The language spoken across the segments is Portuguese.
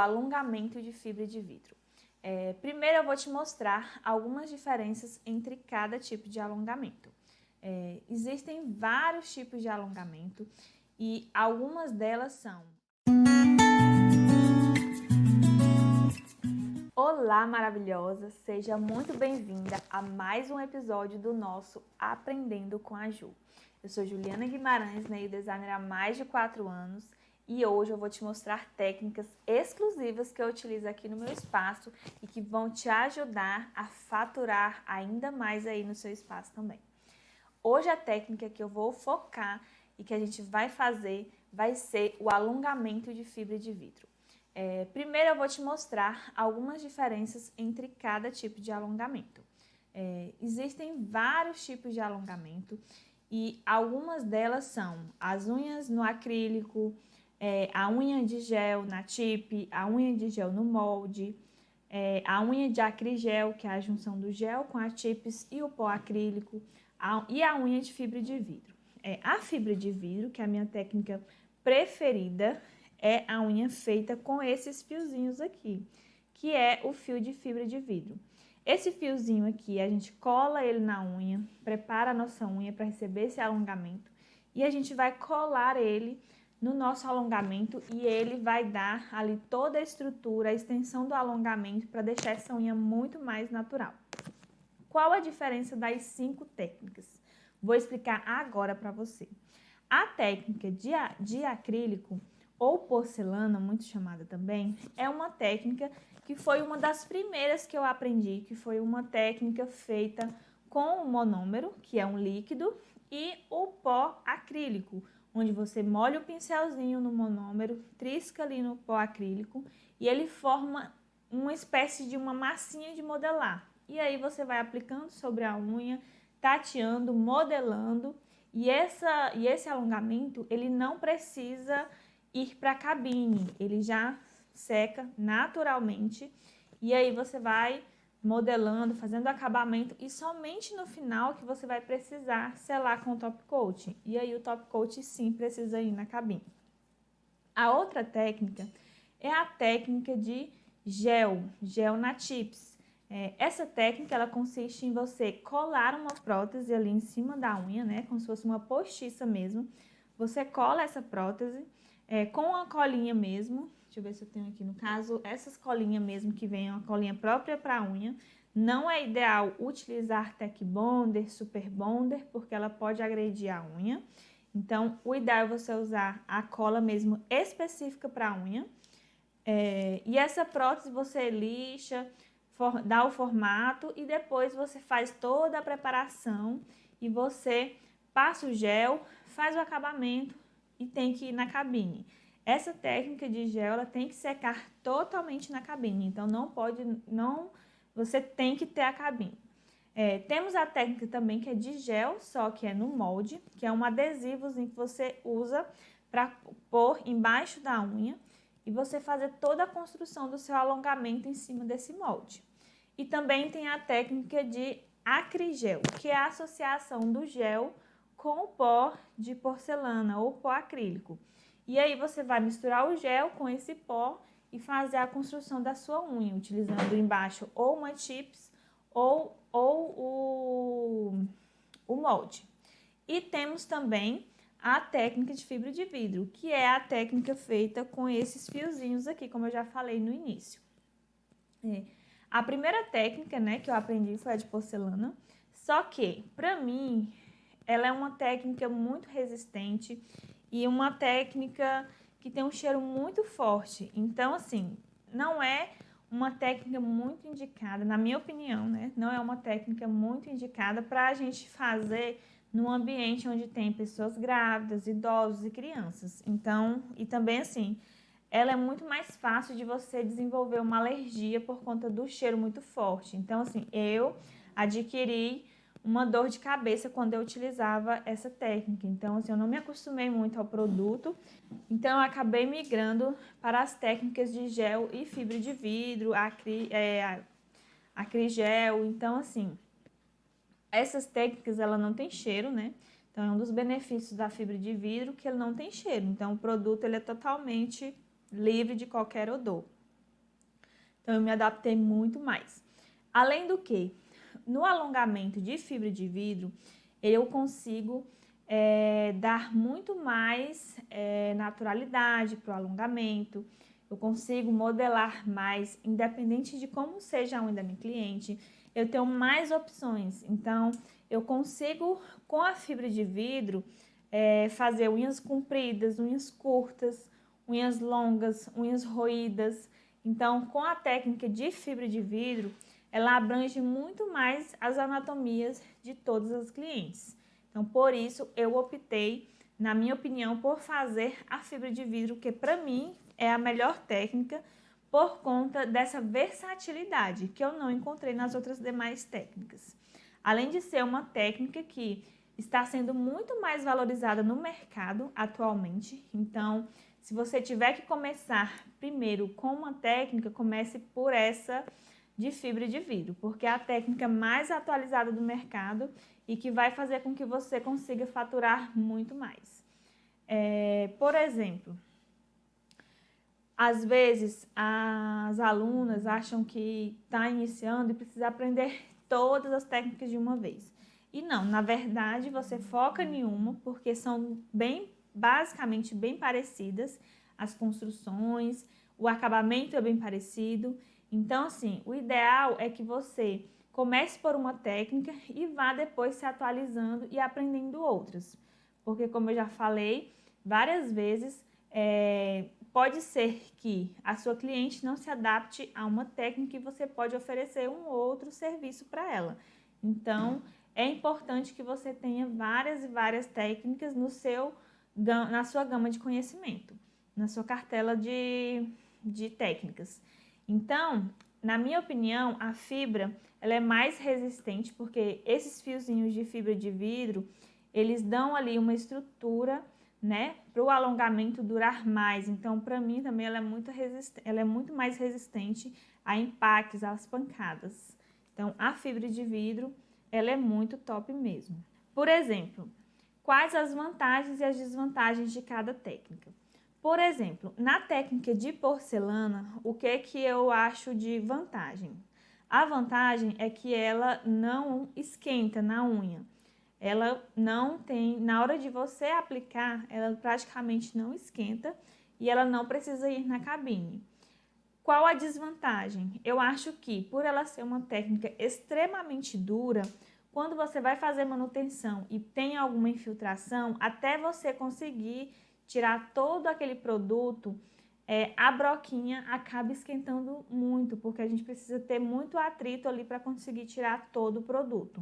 Alongamento de fibra de vidro. Primeiro eu vou te mostrar algumas diferenças entre cada tipo de alongamento. Existem vários tipos de alongamento e algumas delas são... Olá, maravilhosa! Seja muito bem-vinda a mais um episódio do nosso Aprendendo com a Ju. Eu sou Juliana Guimarães, nail designer há mais de 4 anos. E hoje eu vou te mostrar técnicas exclusivas que eu utilizo aqui no meu espaço e que vão te ajudar a faturar ainda mais aí no seu espaço também. Hoje a técnica que eu vou focar e que a gente vai fazer vai ser o alongamento de fibra de vidro. Primeiro eu vou te mostrar algumas diferenças entre cada tipo de alongamento. Existem vários tipos de alongamento e algumas delas são as unhas no acrílico, a unha de gel na tip, a unha de gel no molde, a unha de acrigel, que é a junção do gel com a chips e o pó acrílico, e a unha de fibra de vidro. A fibra de vidro, que é a minha técnica preferida, é a unha feita com esses fiozinhos aqui, que é o fio de fibra de vidro. Esse fiozinho aqui, a gente cola ele na unha, prepara a nossa unha para receber esse alongamento e a gente vai colar ele no nosso alongamento e ele vai dar ali toda a estrutura, a extensão do alongamento para deixar essa unha muito mais natural. Qual a diferença das 5 técnicas? Vou explicar agora para você. A técnica de acrílico ou porcelana, muito chamada também, é uma técnica que foi uma das primeiras que eu aprendi, que foi uma técnica feita com o monômero, que é um líquido, e o pó acrílico, onde você molha o pincelzinho no monômero, trisca ali no pó acrílico e ele forma uma espécie de uma massinha de modelar. E aí você vai aplicando sobre a unha, tateando, modelando, e esse alongamento ele não precisa ir para a cabine, ele já seca naturalmente e aí você vai modelando, fazendo acabamento e somente no final que você vai precisar selar com o top coat. E aí o top coat sim precisa ir na cabine. A outra técnica é a técnica de gel na chips. Essa técnica ela consiste em você colar uma prótese ali em cima da unha, né, como se fosse uma postiça mesmo. Você cola essa prótese com a colinha mesmo. Deixa eu ver se eu tenho aqui, no caso, essas colinhas mesmo que vem, uma colinha própria para a unha. Não é ideal utilizar Tech Bonder, Super Bonder, porque ela pode agredir a unha. Então, o ideal é você usar a cola mesmo específica para a unha. E essa prótese você lixa, dá o formato e depois você faz toda a preparação e você passa o gel, faz o acabamento e tem que ir na cabine. Essa técnica de gel ela tem que secar totalmente na cabine, então você tem que ter a cabine. Temos a técnica também que é de gel, só que é no molde, que é um adesivozinho que você usa para pôr embaixo da unha e você fazer toda a construção do seu alongamento em cima desse molde. E também tem a técnica de acrigel, que é a associação do gel com o pó de porcelana ou pó acrílico. E aí você vai misturar o gel com esse pó e fazer a construção da sua unha, utilizando embaixo ou uma chips ou o molde. E temos também a técnica de fibra de vidro, que é a técnica feita com esses fiozinhos aqui, como eu já falei no início. A primeira técnica, né, que eu aprendi foi a de porcelana, só que, para mim, ela é uma técnica muito resistente e uma técnica que tem um cheiro muito forte. Então, assim, não é uma técnica muito indicada, na minha opinião, né? Não é uma técnica muito indicada para a gente fazer num ambiente onde tem pessoas grávidas, idosos e crianças. Então, e também assim, ela é muito mais fácil de você desenvolver uma alergia por conta do cheiro muito forte. Então, assim, eu adquiri uma dor de cabeça quando eu utilizava essa técnica. Então, assim, eu não me acostumei muito ao produto. Então, eu acabei migrando para as técnicas de gel e fibra de vidro, acrigel. Então, assim, essas técnicas, ela não tem cheiro, né? Então, é um dos benefícios da fibra de vidro que ele não tem cheiro. Então, o produto, ele é totalmente livre de qualquer odor. Então, eu me adaptei muito mais. Além do que, no alongamento de fibra de vidro, eu consigo dar muito mais naturalidade para o alongamento. Eu consigo modelar mais, independente de como seja a unha da minha cliente. Eu tenho mais opções. Então, eu consigo, com a fibra de vidro, fazer unhas compridas, unhas curtas, unhas longas, unhas roídas. Então, com a técnica de fibra de vidro, ela abrange muito mais as anatomias de todas as clientes. Então, por isso, eu optei, na minha opinião, por fazer a fibra de vidro, que para mim é a melhor técnica, por conta dessa versatilidade que eu não encontrei nas outras demais técnicas. Além de ser uma técnica que está sendo muito mais valorizada no mercado atualmente, então, se você tiver que começar primeiro com uma técnica, comece por essa de fibra de vidro, porque é a técnica mais atualizada do mercado e que vai fazer com que você consiga faturar muito mais. Por exemplo, às vezes as alunas acham que está iniciando e precisa aprender todas as técnicas de uma vez. E não, na verdade você foca em uma, porque são basicamente bem parecidas as construções, o acabamento é bem parecido. Então, assim, o ideal é que você comece por uma técnica e vá depois se atualizando e aprendendo outras. Porque, como eu já falei várias vezes, pode ser que a sua cliente não se adapte a uma técnica e você pode oferecer um outro serviço para ela. Então, é importante que você tenha várias e várias técnicas na sua gama de conhecimento, na sua cartela de técnicas. Então, na minha opinião, a fibra ela é mais resistente porque esses fiozinhos de fibra de vidro, eles dão ali uma estrutura, né, para o alongamento durar mais. Então, para mim também ela é muito mais resistente a impactos, às pancadas. Então, a fibra de vidro, ela é muito top mesmo. Por exemplo, quais as vantagens e as desvantagens de cada técnica? Por exemplo, na técnica de porcelana, o que eu acho de vantagem? A vantagem é que ela não esquenta na unha. Ela não tem, na hora de você aplicar, ela praticamente não esquenta e ela não precisa ir na cabine. Qual a desvantagem? Eu acho que, por ela ser uma técnica extremamente dura, quando você vai fazer manutenção e tem alguma infiltração, até você conseguir tirar todo aquele produto, a broquinha acaba esquentando muito, porque a gente precisa ter muito atrito ali para conseguir tirar todo o produto.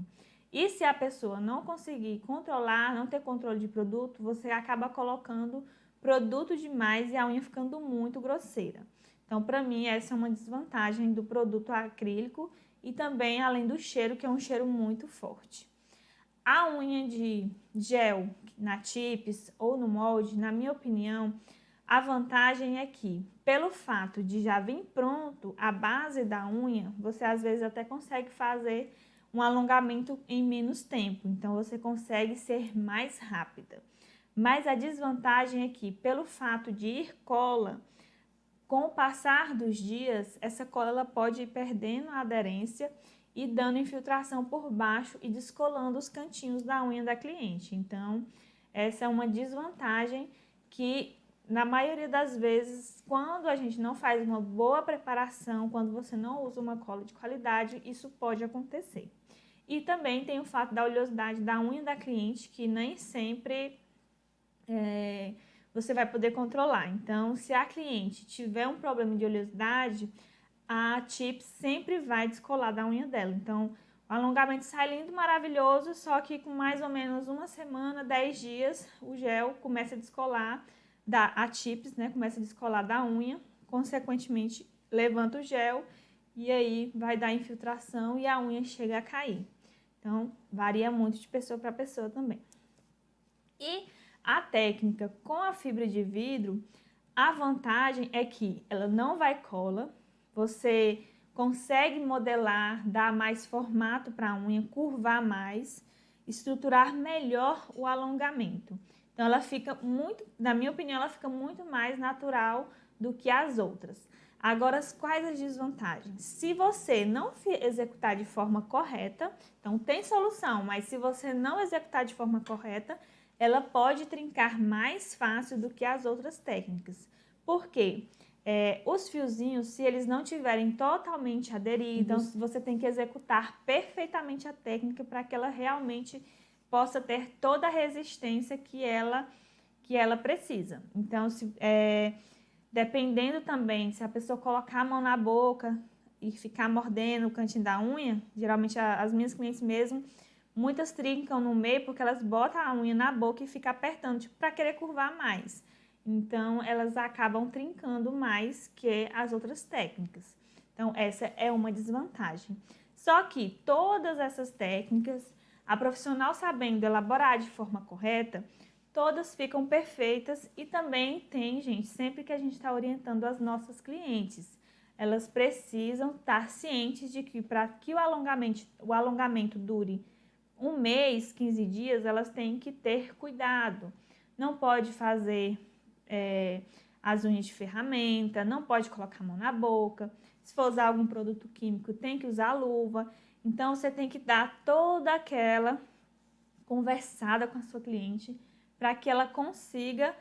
E se a pessoa não conseguir controlar, não ter controle de produto, você acaba colocando produto demais e a unha ficando muito grosseira. Então, para mim, essa é uma desvantagem do produto acrílico e também além do cheiro, que é um cheiro muito forte. A unha de gel na Tips ou no molde, na minha opinião, a vantagem é que, pelo fato de já vir pronto a base da unha, você às vezes até consegue fazer um alongamento em menos tempo, então você consegue ser mais rápida. Mas a desvantagem é que, pelo fato de ir cola, com o passar dos dias, essa cola ela pode ir perdendo a aderência e dando infiltração por baixo e descolando os cantinhos da unha da cliente. Então, essa é uma desvantagem que, na maioria das vezes, quando a gente não faz uma boa preparação, quando você não usa uma cola de qualidade, isso pode acontecer. E também tem o fato da oleosidade da unha da cliente, que nem sempre você vai poder controlar. Então, se a cliente tiver um problema de oleosidade, a Tips sempre vai descolar da unha dela. Então, o alongamento sai lindo, maravilhoso, só que com mais ou menos uma semana, 10 dias, o gel começa a descolar, a Tips, né, começa a descolar da unha, consequentemente, levanta o gel e aí vai dar infiltração e a unha chega a cair. Então, varia muito de pessoa para pessoa também. E a técnica com a fibra de vidro, a vantagem é que ela não vai cola, você consegue modelar, dar mais formato para a unha, curvar mais, estruturar melhor o alongamento. Então ela fica muito, na minha opinião, ela fica muito mais natural do que as outras. Agora, quais as desvantagens? Se você não executar de forma correta, então tem solução, mas se você não executar de forma correta, ela pode trincar mais fácil do que as outras técnicas. Por quê? Os fiozinhos, se eles não tiverem totalmente aderidos, então você tem que executar perfeitamente a técnica para que ela realmente possa ter toda a resistência que ela precisa. Então, dependendo também, se a pessoa colocar a mão na boca e ficar mordendo o cantinho da unha, geralmente as minhas clientes mesmo, muitas trincam no meio porque elas botam a unha na boca e ficam apertando, tipo, para querer curvar mais. Então, elas acabam trincando mais que as outras técnicas. Então, essa é uma desvantagem. Só que todas essas técnicas, a profissional sabendo elaborar de forma correta, todas ficam perfeitas. E também tem, gente, sempre que a gente está orientando as nossas clientes, elas precisam estar cientes de que para que o alongamento dure 1 mês, 15 dias, elas têm que ter cuidado. Não pode fazer as unhas de ferramenta, não pode colocar a mão na boca. Se for usar algum produto químico, tem que usar luva. Então, você tem que dar toda aquela conversada com a sua cliente para que ela consiga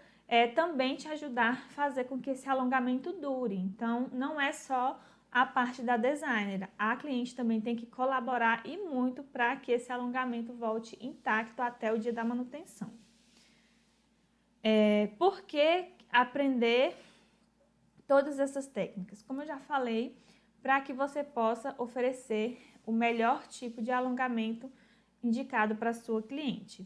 também te ajudar a fazer com que esse alongamento dure. Então, não é só a parte da designer, a cliente também tem que colaborar e muito para que esse alongamento volte intacto até o dia da manutenção. Por que aprender todas essas técnicas? Como eu já falei, para que você possa oferecer o melhor tipo de alongamento indicado para a sua cliente.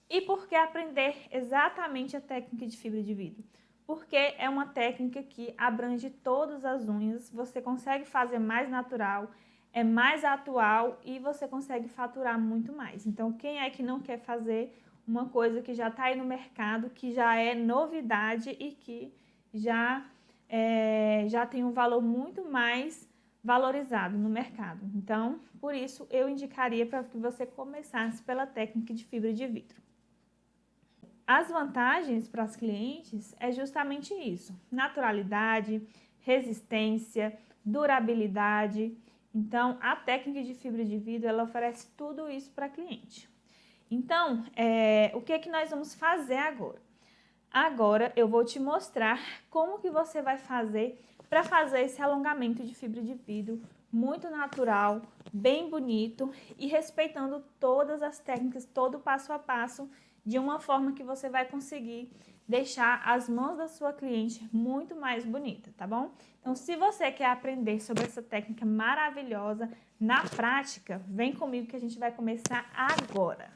E por que aprender exatamente a técnica de fibra de vidro? Porque é uma técnica que abrange todas as unhas, você consegue fazer mais natural, é mais atual e você consegue faturar muito mais. Então, quem é que não quer fazer uma coisa que já está aí no mercado, que já é novidade e que já tem um valor muito mais valorizado no mercado? Então, por isso, eu indicaria para que você começasse pela técnica de fibra de vidro. As vantagens para as clientes é justamente isso: naturalidade, resistência, durabilidade. Então, a técnica de fibra de vidro, ela oferece tudo isso para a cliente. Então, o que é que nós vamos fazer agora? Agora, eu vou te mostrar como que você vai fazer para fazer esse alongamento de fibra de vidro muito natural, bem bonito e respeitando todas as técnicas, todo o passo a passo, de uma forma que você vai conseguir deixar as mãos da sua cliente muito mais bonita, tá bom? Então, se você quer aprender sobre essa técnica maravilhosa na prática, vem comigo que a gente vai começar agora.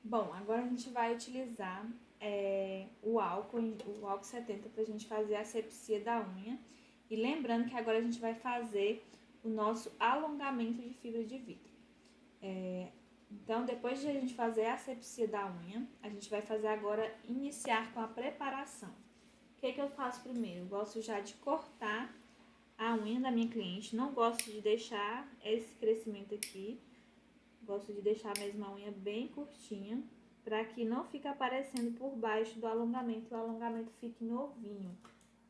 Bom, agora a gente vai utilizar o álcool 70 para a gente fazer a asepsia da unha. E lembrando que agora a gente vai fazer o nosso alongamento de fibra de vidro. Então, depois de a gente fazer a asepsia da unha, a gente vai fazer agora, iniciar com a preparação. O que eu faço primeiro? Eu gosto já de cortar a unha da minha cliente, não gosto de deixar esse crescimento aqui, gosto de deixar mesmo a unha bem curtinha, para que não fique aparecendo por baixo do alongamento, o alongamento fique novinho.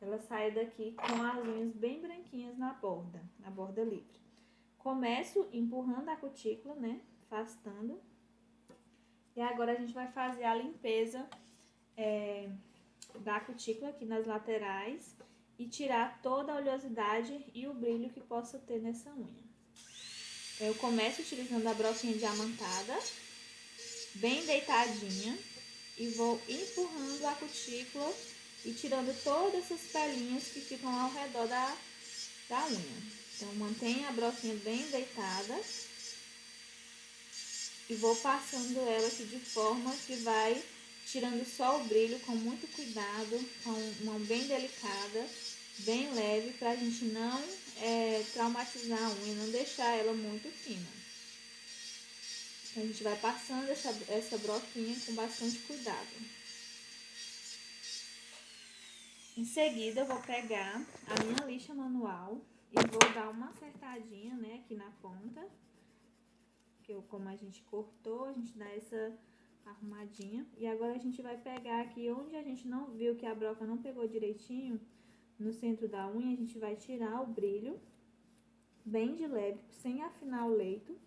Ela sai daqui com as unhas bem branquinhas na borda livre. Começo empurrando a cutícula, né? Afastando. E agora a gente vai fazer a limpeza da cutícula aqui nas laterais e tirar toda a oleosidade e o brilho que possa ter nessa unha. Eu começo utilizando a broquinha diamantada, bem deitadinha, e vou empurrando a cutícula e tirando todas essas pelinhas que ficam ao redor da unha. Então, mantenha a broquinha bem deitada e vou passando ela aqui de forma que vai tirando só o brilho com muito cuidado, com mão bem delicada, bem leve, para a gente não traumatizar a unha, não deixar ela muito fina. Então, a gente vai passando essa broquinha com bastante cuidado. Em seguida, eu vou pegar a minha lixa manual e vou dar uma acertadinha, né, aqui na ponta. Como a gente cortou, a gente dá essa arrumadinha. E agora a gente vai pegar aqui onde a gente não viu que a broca não pegou direitinho, no centro da unha, a gente vai tirar o brilho bem de leve, sem afinar o leito,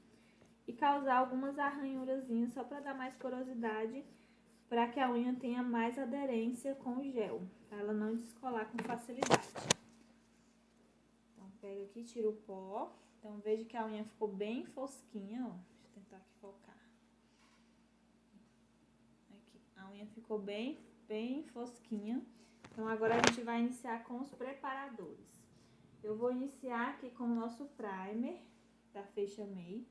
e causar algumas arranhurazinhas só para dar mais porosidade, para que a unha tenha mais aderência com o gel, para ela não descolar com facilidade. Então, pega aqui, tira o pó. Então, veja que a unha ficou bem fosquinha, ó. Deixa eu tentar aqui focar. Aqui, a unha ficou bem fosquinha. Então, agora a gente vai iniciar com os preparadores. Eu vou iniciar aqui com o nosso primer da Feixa May.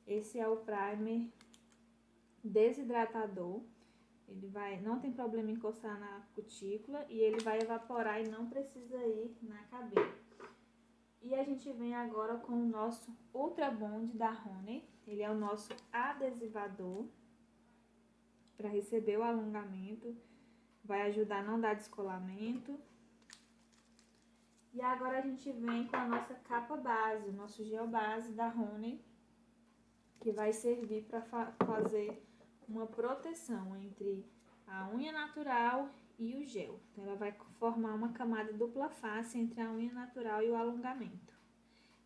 Esse é o primer desidratador. Ele não tem problema em encostar na cutícula e ele vai evaporar e não precisa ir na cabine. E a gente vem agora com o nosso Ultra Bond da Honey. Ele é o nosso adesivador para receber o alongamento. Vai ajudar a não dar descolamento. E agora a gente vem com a nossa capa base, o nosso gel base da Honey, que vai servir para fazer uma proteção entre a unha natural e o gel. Então, ela vai formar uma camada dupla face entre a unha natural e o alongamento.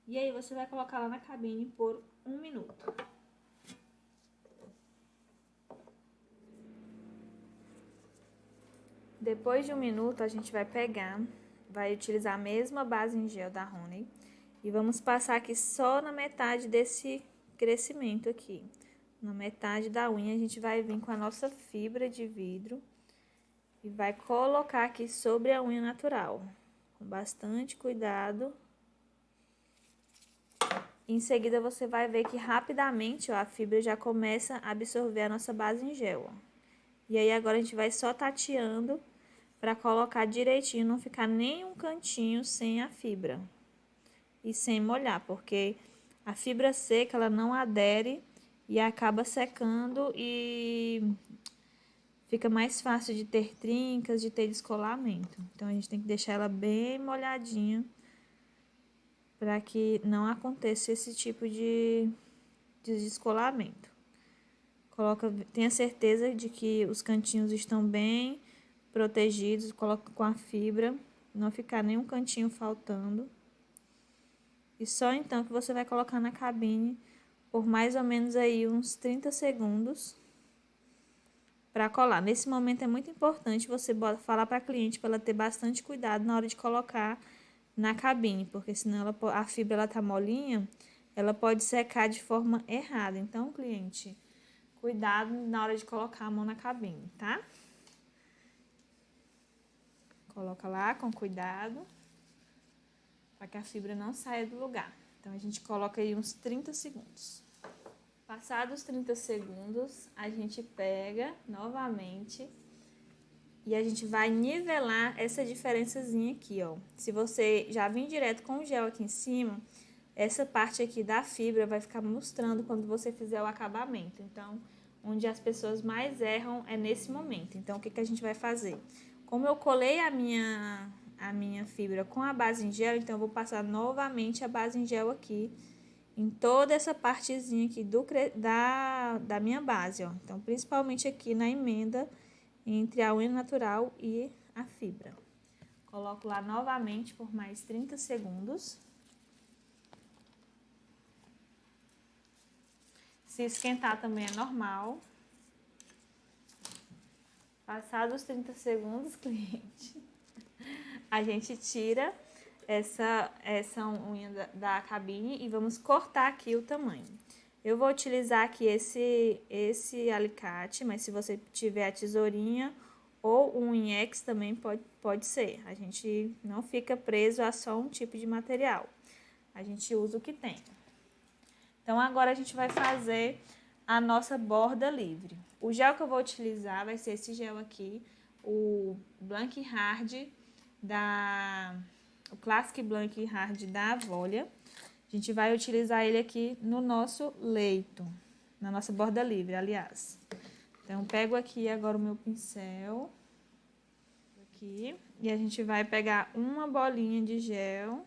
E aí, você vai colocar lá na cabine por 1 minuto. Depois de 1 minuto, a gente vai utilizar a mesma base em gel da Honey e vamos passar aqui só na metade desse crescimento aqui. Na metade da unha, a gente vai vir com a nossa fibra de vidro e vai colocar aqui sobre a unha natural, com bastante cuidado. Em seguida, você vai ver que rapidamente, ó, a fibra já começa a absorver a nossa base em gel, ó. E aí, agora a gente vai só tateando para colocar direitinho, não ficar nem um cantinho sem a fibra e sem molhar, porque a fibra seca, ela não adere e acaba secando e fica mais fácil de ter trincas, de ter descolamento. Então, a gente tem que deixar ela bem molhadinha para que não aconteça esse tipo de descolamento. Tenha certeza de que os cantinhos estão bem protegidos, coloca com a fibra, não ficar nenhum cantinho faltando. E só então que você vai colocar na cabine por mais ou menos aí uns 30 segundos para colar. Nesse momento é muito importante você falar para a cliente para ela ter bastante cuidado na hora de colocar na cabine, porque senão a fibra ela tá molinha, ela pode secar de forma errada. Então, cliente, cuidado na hora de colocar a mão na cabine, tá? Coloca lá com cuidado, para que a fibra não saia do lugar. Então, a gente coloca aí uns 30 segundos. Passados 30 segundos, a gente pega novamente e a gente vai nivelar essa diferençazinha aqui, ó. Se você já vir direto com o gel aqui em cima, essa parte aqui da fibra vai ficar mostrando quando você fizer o acabamento. Então, onde as pessoas mais erram é nesse momento. Então, o que que a gente vai fazer? Como eu colei a minha fibra com a base em gel, então eu vou passar novamente a base em gel aqui, em toda essa partezinha aqui da minha base, ó. Então, principalmente aqui na emenda entre a unha natural e a fibra. Coloco lá novamente por mais 30 segundos. Se esquentar também é normal. Passados os 30 segundos, cliente, a gente tira essa unha da cabine e vamos cortar aqui o tamanho. Eu vou utilizar aqui esse alicate, mas se você tiver a tesourinha ou um inhex também pode ser. A gente não fica preso a só um tipo de material. A gente usa o que tem. Então, agora a gente vai fazer a nossa borda livre. O gel que eu vou utilizar vai ser esse gel aqui, o Blank Hard o Classic Blank Hard da Avolia. A gente vai utilizar ele aqui no nosso leito, na nossa borda livre, aliás. Então, pego aqui agora o meu pincel, aqui, e a gente vai pegar uma bolinha de gel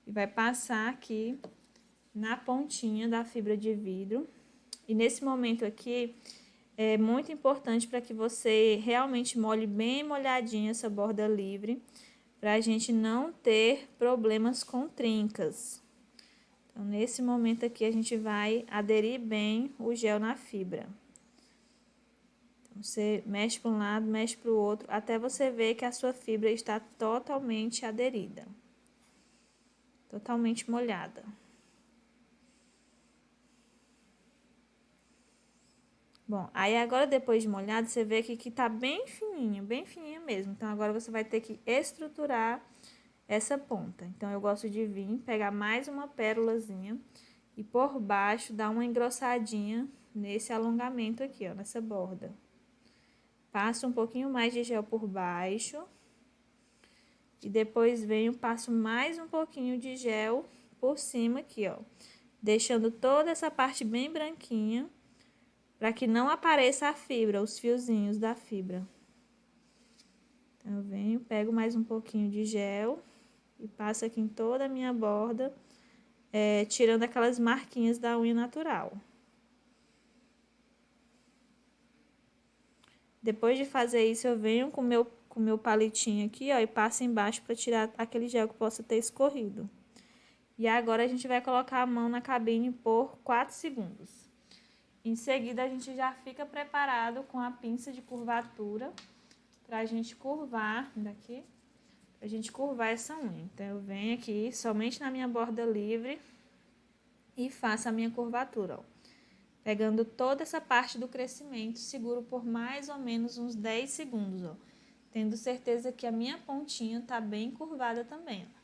e vai passar aqui na pontinha da fibra de vidro. E nesse momento aqui, é muito importante para que você realmente molhe bem molhadinha essa borda livre, para a gente não ter problemas com trincas. Então, nesse momento aqui, a gente vai aderir bem o gel na fibra. Então, você mexe para um lado, mexe para o outro, até você ver que a sua fibra está totalmente aderida. Totalmente molhada. Bom, aí agora depois de molhado, você vê que tá bem fininho mesmo. Então, agora você vai ter que estruturar essa ponta. Então, eu gosto de vir, pegar mais uma pérolazinha e por baixo dar uma engrossadinha nesse alongamento aqui, ó, nessa borda. Passo um pouquinho mais de gel por baixo e depois venho, passo mais um pouquinho de gel por cima aqui, ó, deixando toda essa parte bem branquinha para que não apareça a fibra, os fiozinhos da fibra. Então, eu venho, pego mais um pouquinho de gel e passo aqui em toda a minha borda, tirando aquelas marquinhas da unha natural. Depois de fazer isso, eu venho com o meu palitinho aqui, ó, e passo embaixo para tirar aquele gel que possa ter escorrido. E agora, a gente vai colocar a mão na cabine por 4 segundos. Em seguida, a gente já fica preparado com a pinça de curvatura para a gente curvar daqui, pra gente curvar essa unha. Então, eu venho aqui somente na minha borda livre e faço a minha curvatura, ó. Pegando toda essa parte do crescimento, seguro por mais ou menos uns 10 segundos, ó. Tendo certeza que a minha pontinha tá bem curvada também, ó.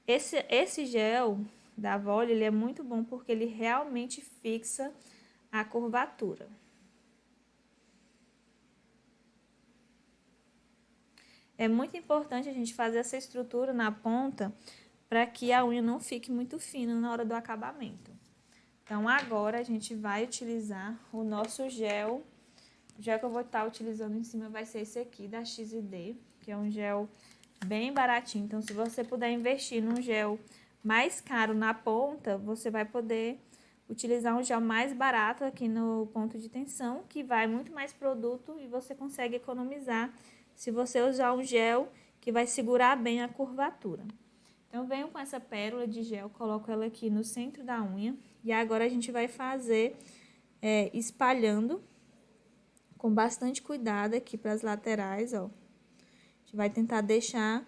Esse gel da Volle, ele é muito bom porque ele realmente fixa a curvatura. É muito importante a gente fazer essa estrutura na ponta para que a unha não fique muito fina na hora do acabamento. Então, agora a gente vai utilizar o nosso gel. O gel que eu vou estar utilizando em cima vai ser esse aqui, da XD, que é um gel bem baratinho. Então, se você puder investir num gel mais caro na ponta, você vai poder utilizar um gel mais barato aqui no ponto de tensão, que vai muito mais produto e você consegue economizar se você usar um gel que vai segurar bem a curvatura. Então, eu venho com essa pérola de gel, coloco ela aqui no centro da unha. E agora, a gente vai fazer espalhando com bastante cuidado aqui para as laterais, ó. A gente vai tentar deixar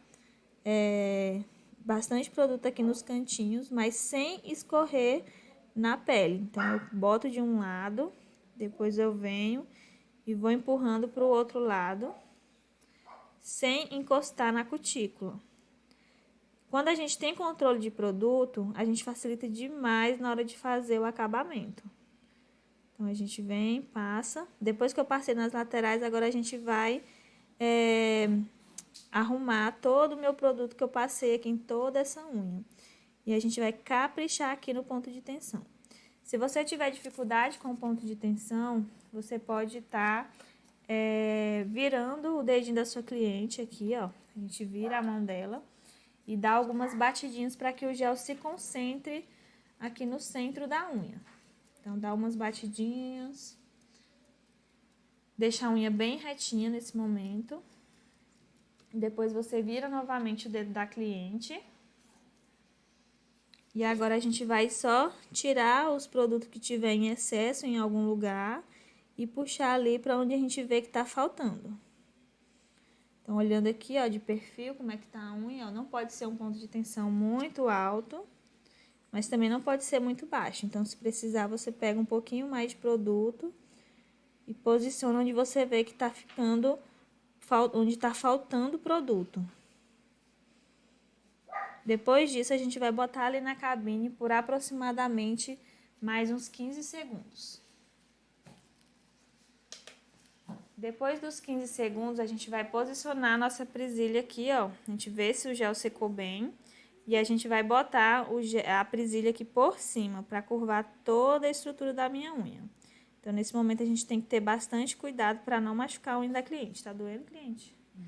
bastante produto aqui nos cantinhos, mas sem escorrer na pele. Então, eu boto de um lado, depois eu venho e vou empurrando para o outro lado, sem encostar na cutícula. Quando a gente tem controle de produto, a gente facilita demais na hora de fazer o acabamento. Então, a gente vem, passa. Depois que eu passei nas laterais, agora a gente vai arrumar todo o meu produto que eu passei aqui em toda essa unha. E a gente vai caprichar aqui no ponto de tensão. Se você tiver dificuldade com o ponto de tensão, você pode estar virando o dedinho da sua cliente aqui, ó. A gente vira a mão dela e dá algumas batidinhas para que o gel se concentre aqui no centro da unha. Então, dá umas batidinhas. Deixa a unha bem retinha nesse momento. Depois, você vira novamente o dedo da cliente. E agora, a gente vai só tirar os produtos que tiver em excesso em algum lugar e puxar ali para onde a gente vê que tá faltando. Então, olhando aqui, ó, de perfil, como é que tá a unha, ó, não pode ser um ponto de tensão muito alto, mas também não pode ser muito baixo. Então, se precisar, você pega um pouquinho mais de produto e posiciona onde você vê que tá ficando, onde tá faltando produto. Depois disso, a gente vai botar ali na cabine por aproximadamente mais uns 15 segundos. Depois dos 15 segundos, a gente vai posicionar a nossa presilha aqui, ó. A gente vê se o gel secou bem. E a gente vai botar a presilha aqui por cima, para curvar toda a estrutura da minha unha. Então, nesse momento, a gente tem que ter bastante cuidado para não machucar a unha da cliente. Tá doendo, cliente? Não.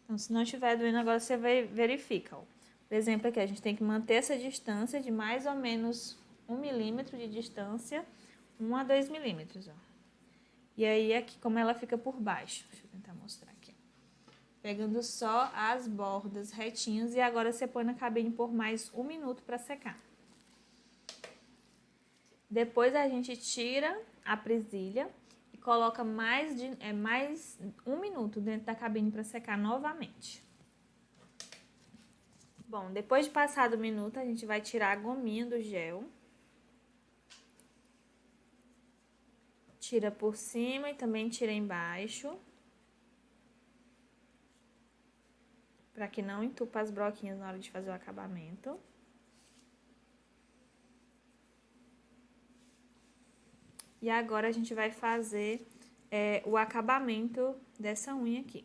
Então, se não estiver doendo, agora você verifica, ó. Por exemplo, aqui a gente tem que manter essa distância de mais ou menos 1 milímetro de distância, 1 a 2 milímetros, ó. E aí, aqui, como ela fica por baixo. Deixa eu tentar mostrar aqui. pegando só as bordas retinhas. E agora você põe na cabine por mais 1 minuto para secar. Depois a gente tira a presilha e coloca mais 1 minuto dentro da cabine para secar novamente. Bom, depois de passado o minuto, a gente vai tirar a gominha do gel. Tira por cima e também tira embaixo. Para que não entupa as broquinhas na hora de fazer o acabamento. E agora a gente vai fazer o acabamento dessa unha aqui.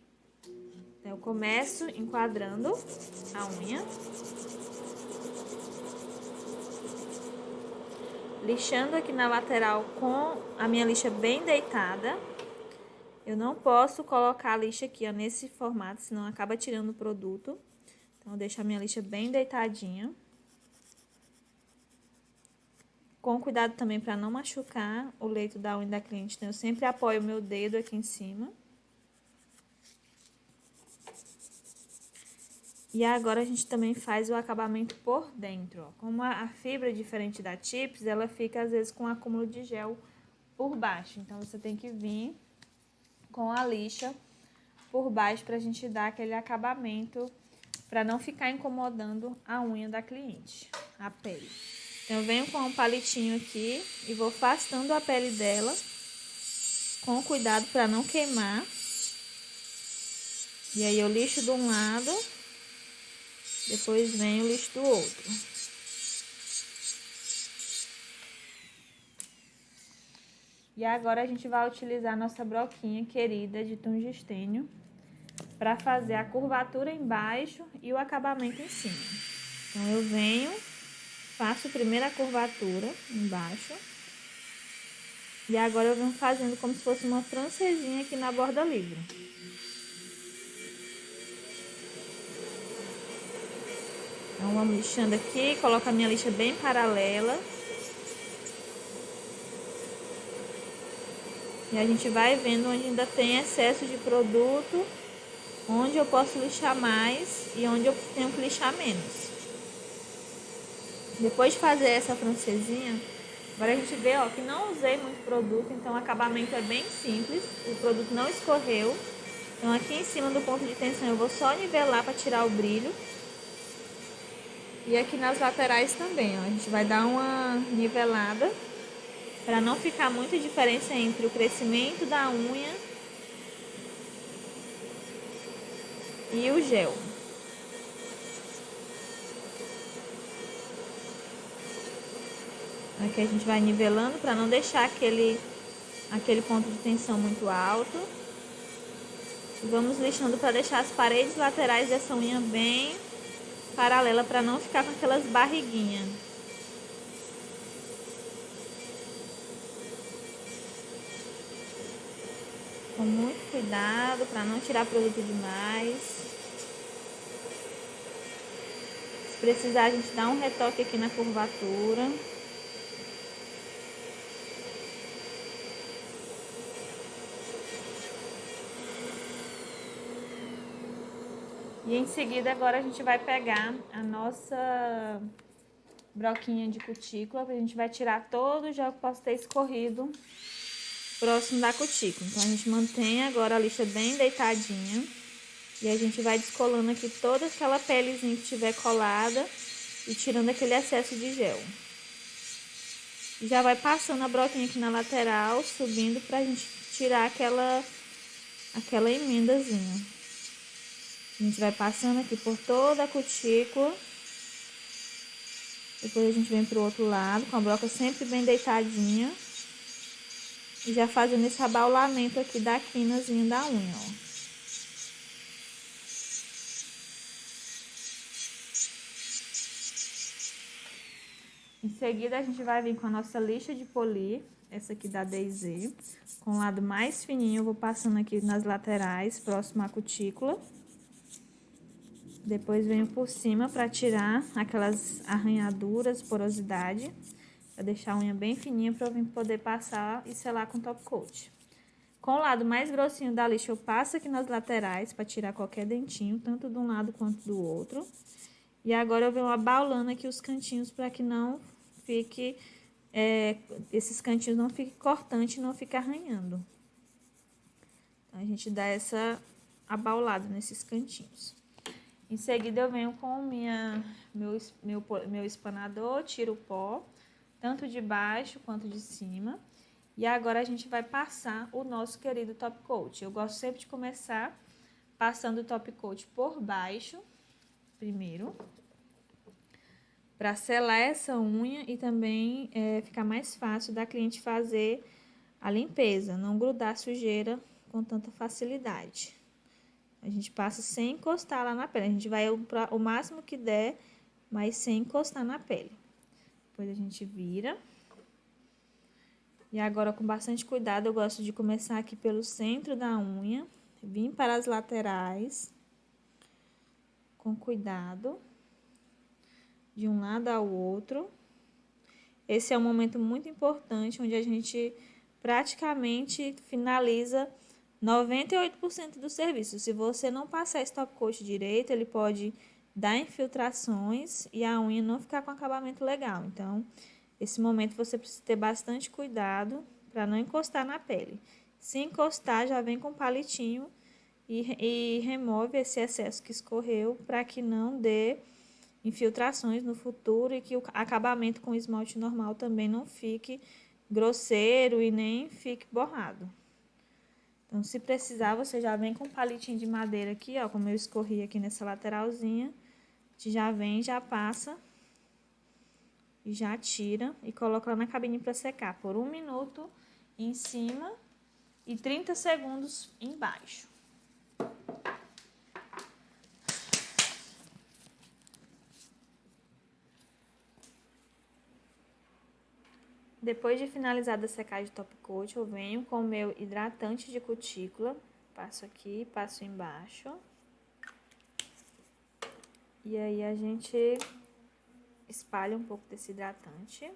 Então, eu começo enquadrando a unha. Lixando aqui na lateral com a minha lixa bem deitada. Eu não posso colocar a lixa aqui, ó, nesse formato, senão acaba tirando o produto. Então, eu deixo a minha lixa bem deitadinha. Com cuidado também para não machucar o leito da unha da cliente. Então, eu sempre apoio o meu dedo aqui em cima. E agora a gente também faz o acabamento por dentro, ó. Como a fibra é diferente da Tips, ela fica às vezes com um acúmulo de gel por baixo. Então, você tem que vir com a lixa por baixo pra gente dar aquele acabamento, pra não ficar incomodando a unha da cliente, a pele. Então, eu venho com um palitinho aqui e vou afastando a pele dela, com cuidado pra não queimar. E aí, eu lixo de um lado, depois venho o lixo do outro. E agora a gente vai utilizar a nossa broquinha querida de tungstênio para fazer a curvatura embaixo e o acabamento em cima. Então, eu venho, faço primeiro a curvatura embaixo. E agora eu venho fazendo como se fosse uma francesinha aqui na borda livre. Então, vamos lixando aqui, coloco a minha lixa bem paralela. E a gente vai vendo onde ainda tem excesso de produto, onde eu posso lixar mais e onde eu tenho que lixar menos. Depois de fazer essa francesinha, agora a gente vê, ó, que não usei muito produto, então o acabamento é bem simples, o produto não escorreu. Então, aqui em cima do ponto de tensão eu vou só nivelar para tirar o brilho. E aqui nas laterais também, ó, a gente vai dar uma nivelada para não ficar muita diferença entre o crescimento da unha e o gel. Aqui a gente vai nivelando para não deixar aquele ponto de tensão muito alto. E vamos lixando para deixar as paredes laterais dessa unha bem paralela para não ficar com aquelas barriguinhas. Com muito cuidado para não tirar produto demais. Se precisar, a gente dá um retoque aqui na curvatura. E em seguida, agora a gente vai pegar a nossa broquinha de cutícula, a gente vai tirar todo o gel que possa ter escorrido próximo da cutícula. Então, a gente mantém agora a lixa bem deitadinha e a gente vai descolando aqui toda aquela pelezinha que tiver colada e tirando aquele excesso de gel. E já vai passando a broquinha aqui na lateral, subindo pra gente tirar aquela emendazinha. A gente vai passando aqui por toda a cutícula. Depois a gente vem pro outro lado, com a broca sempre bem deitadinha. E já fazendo esse abaulamento aqui da quinazinha da unha, ó. Em seguida, a gente vai vir com a nossa lixa de polir, essa aqui da DayZ. Com o lado mais fininho, eu vou passando aqui nas laterais, próximo à cutícula. Depois venho por cima para tirar aquelas arranhaduras, porosidade. Para deixar a unha bem fininha para eu poder passar e selar com top coat. Com o lado mais grossinho da lixa, eu passo aqui nas laterais para tirar qualquer dentinho, tanto de um lado quanto do outro. E agora eu venho abaulando aqui os cantinhos para que não fique, esses cantinhos não fiquem cortantes e não fiquem arranhando. Então, a gente dá essa abaulada nesses cantinhos. Em seguida, eu venho com meu espanador, tiro o pó, tanto de baixo quanto de cima. E agora a gente vai passar o nosso querido top coat. Eu gosto sempre de começar passando o top coat por baixo, primeiro, para selar essa unha e também ficar mais fácil da cliente fazer a limpeza, não grudar sujeira com tanta facilidade. A gente passa sem encostar lá na pele. A gente vai o máximo que der, mas sem encostar na pele. Depois a gente vira. E agora, com bastante cuidado, eu gosto de começar aqui pelo centro da unha. Vim para as laterais. Com cuidado. De um lado ao outro. Esse é um momento muito importante, onde a gente praticamente finaliza 98% do serviço. Se você não passar esse top coat direito, ele pode dar infiltrações e a unha não ficar com acabamento legal. Então, esse momento você precisa ter bastante cuidado para não encostar na pele. Se encostar, já vem com palitinho e remove esse excesso que escorreu para que não dê infiltrações no futuro e que o acabamento com esmalte normal também não fique grosseiro e nem fique borrado. Então, se precisar, você já vem com um palitinho de madeira aqui, ó, como eu escorri aqui nessa lateralzinha. Já vem, já passa e já tira e coloca lá na cabine para secar por 1 minuto em cima e 30 segundos embaixo. Depois de finalizada a secagem de top coat, eu venho com o meu hidratante de cutícula. Passo aqui, passo embaixo. E aí, a gente espalha um pouco desse hidratante.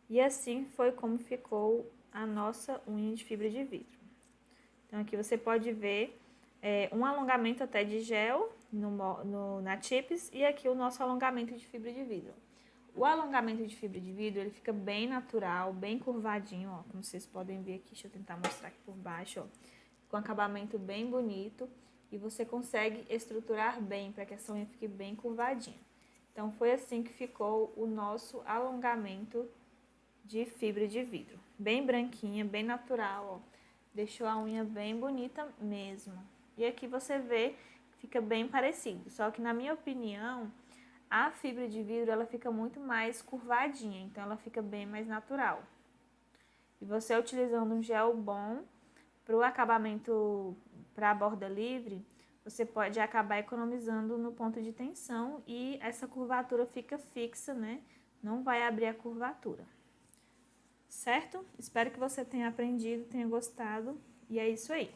E assim foi como ficou a nossa unha de fibra de vidro. Então, aqui você pode ver um alongamento até de gel na Chips e aqui o nosso alongamento de fibra de vidro. O alongamento de fibra de vidro, ele fica bem natural, bem curvadinho, ó, como vocês podem ver aqui. Deixa eu tentar mostrar aqui por baixo, ó, com acabamento bem bonito e você consegue estruturar bem para que essa unha fique bem curvadinha. Então, foi assim que ficou o nosso alongamento de fibra de vidro. Bem branquinha, bem natural, ó. Deixou a unha bem bonita mesmo. E aqui você vê que fica bem parecido, só que na minha opinião, a fibra de vidro, ela fica muito mais curvadinha, então ela fica bem mais natural. E você utilizando um gel bom para o acabamento, para a borda livre, você pode acabar economizando no ponto de tensão e essa curvatura fica fixa, né? Não vai abrir a curvatura. Certo? Espero que você tenha aprendido, tenha gostado. E é isso aí.